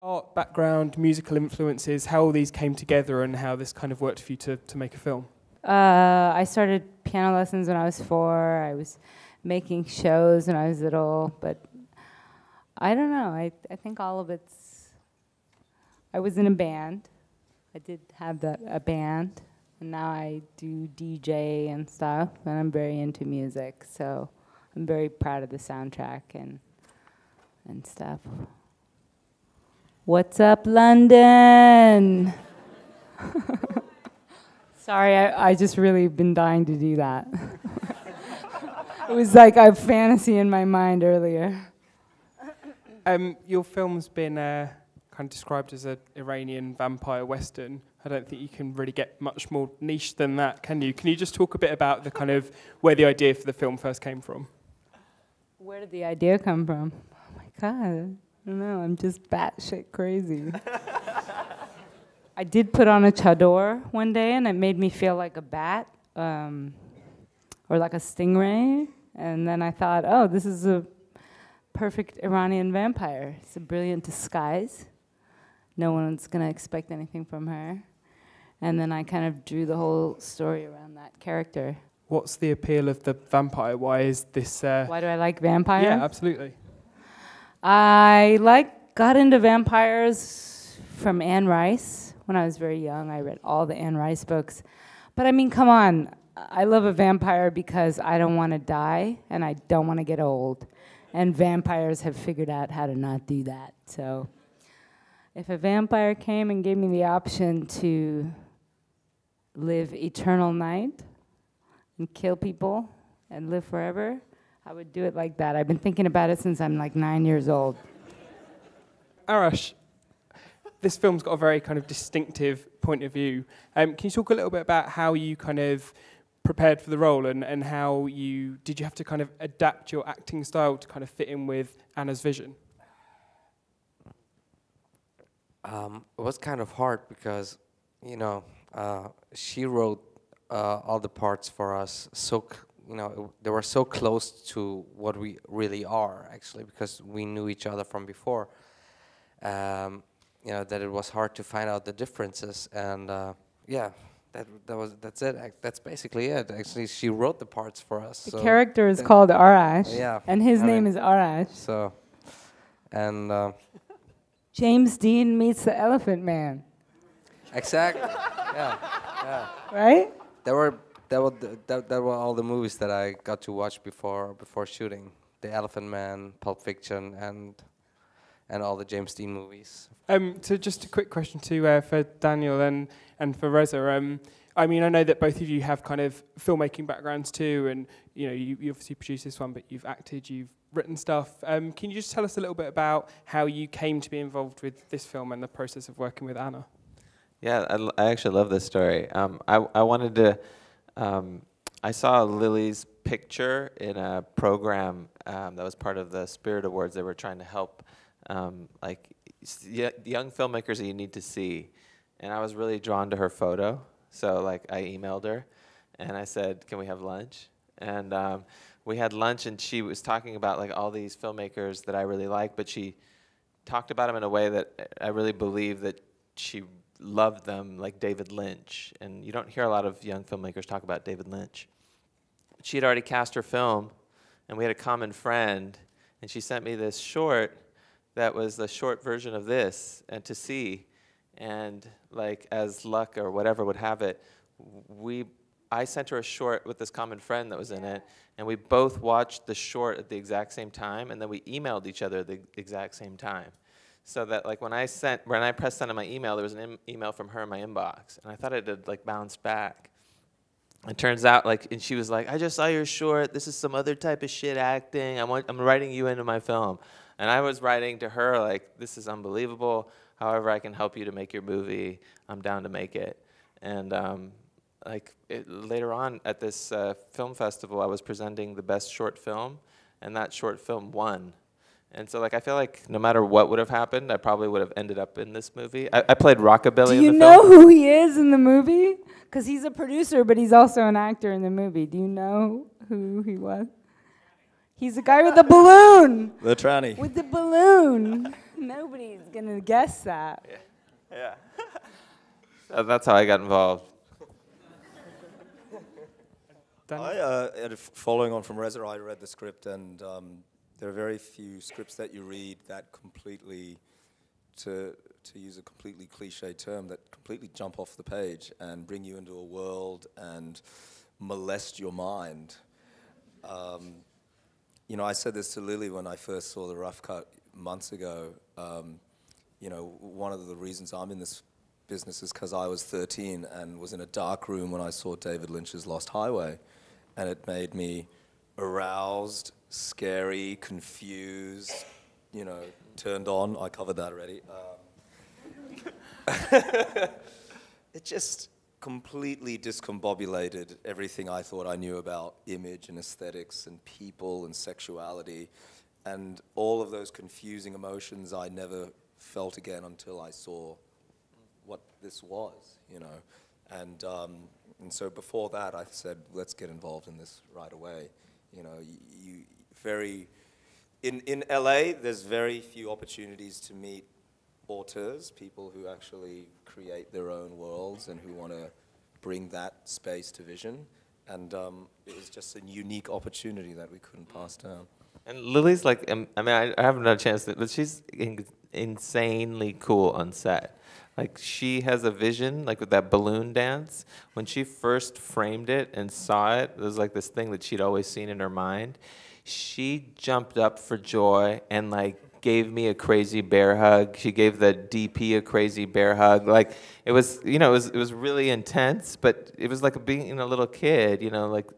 Art background, musical influences, how all these came together and how this kind of worked for you to make a film? I started piano lessons when I was 4. I was making shows when I was little, but I don't know. I think all of it's... I was in a band. I did have a band, and now I do DJ and stuff, and I'm very into music, so I'm very proud of the soundtrack and stuff. What's up, London? Sorry, I just really been dying to do that. It was like a fantasy in my mind earlier. Your film's been kind of described as an Iranian vampire western. I don't think you can really get much more niche than that, can you? Can you just talk a bit about the kind of where the idea for the film first came from? Where did the idea come from? Oh my God, I don't know, I'm just batshit crazy. I did put on a chador one day and it made me feel like a bat, or like a stingray. And then I thought, oh, this is a perfect Iranian vampire. It's a brilliant disguise. No one's gonna expect anything from her. And then I kind of drew the whole story around that character. What's the appeal of the vampire? Why is this... Why do I like vampires? Yeah, absolutely. I got into vampires from Anne Rice. When I was very young, I read all the Anne Rice books. But I mean, come on. I love a vampire because I don't want to die and I don't want to get old. And vampires have figured out how to not do that. So if a vampire came and gave me the option to live eternal night and kill people and live forever, I would do it like that. I've been thinking about it since I'm like 9 years old. Arash, this film's got a very kind of distinctive point of view. Can you talk a little bit about how you kind of prepared for the role and how did you have to kind of adapt your acting style to kind of fit in with Anna's vision? It was kind of hard because, she wrote all the parts for us they were so close to what we really are, actually, because we knew each other from before. That it was hard to find out the differences, and that's it. That's basically it. Actually, she wrote the parts for us. The character is called Arash, yeah, and his name is Arash. So, and James Dean meets the Elephant Man. Exactly. Yeah. Right? That were all the movies that I got to watch before shooting. The Elephant Man, Pulp Fiction, and all the James Dean movies. So just a quick question for Daniel and for Reza. I mean, I know that both of you have kind of filmmaking backgrounds too, and you obviously produced this one, but you've acted, you've written stuff. Can you just tell us a little bit about how you came to be involved with this film and the process of working with Anna? Yeah, I actually love this story. I wanted to. I saw Lily's picture in a program that was part of the Spirit Awards. They were trying to help young filmmakers that you need to see, and I was really drawn to her photo. So I emailed her, and I said, "Can we have lunch?" And we had lunch, and she was talking about all these filmmakers that I really like, but she talked about them in a way that I really believe that she loved them, like David Lynch. And you don't hear a lot of young filmmakers talk about David Lynch. She had already cast her film, and we had a common friend, and she sent me this short that was the short version of this, and to see. And as luck or whatever would have it, I sent her a short with this common friend that was in it, and we both watched the short at the exact same time, and then we emailed each other at the exact same time. So that when I pressed send on my email, there was an email from her in my inbox, and I thought it had bounced back. It turns out and she was like, "I just saw your short. This is some other type of shit acting. I'm writing you into my film." And I was writing to her "This is unbelievable. However I can help you to make your movie, I'm down to make it." And later on at this film festival, I was presenting the best short film, and that short film won. And so I feel like no matter what would have happened, I probably would have ended up in this movie. I played Rockabilly in the film. Do you know who he is in the movie? Because he's a producer, but he's also an actor in the movie. Do you know who he was? He's the guy with the balloon. The tranny. With the balloon. Nobody's gonna guess that. Yeah. So that's how I got involved. Following on from Reza, I read the script, and there are very few scripts that you read that completely, to use a completely cliche term, that completely jump off the page and bring you into a world and molest your mind. You know, I said this to Lily when I first saw the rough cut months ago. You know, one of the reasons I'm in this business is because I was 13 and was in a dark room when I saw David Lynch's Lost Highway. And it made me aroused, scary, confused, you know, turned on. I covered that already. It just completely discombobulated everything I thought I knew about image and aesthetics and people and sexuality. And all of those confusing emotions I never felt again until I saw what this was, you know. And so before that, I said, let's get involved in this right away. You know, in LA, there's very few opportunities to meet auteurs, people who actually create their own worlds and who want to bring that space to vision. And it was just a unique opportunity that we couldn't pass down. And Lily's like, I mean, I haven't had a chance to, but she's insanely cool on set. Like, she has a vision, like with that balloon dance. When she first framed it and saw it, it was like this thing that she'd always seen in her mind. She jumped up for joy and like gave me a crazy bear hug. She gave the DP a crazy bear hug. Like, it was, you know, it was really intense, but it was like being a little kid, you know, like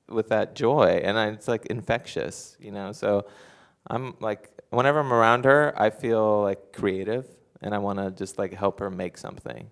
with that joy. And it's like infectious, you know. So I'm like, whenever I'm around her, I feel like creative. And I want to just like help her make something.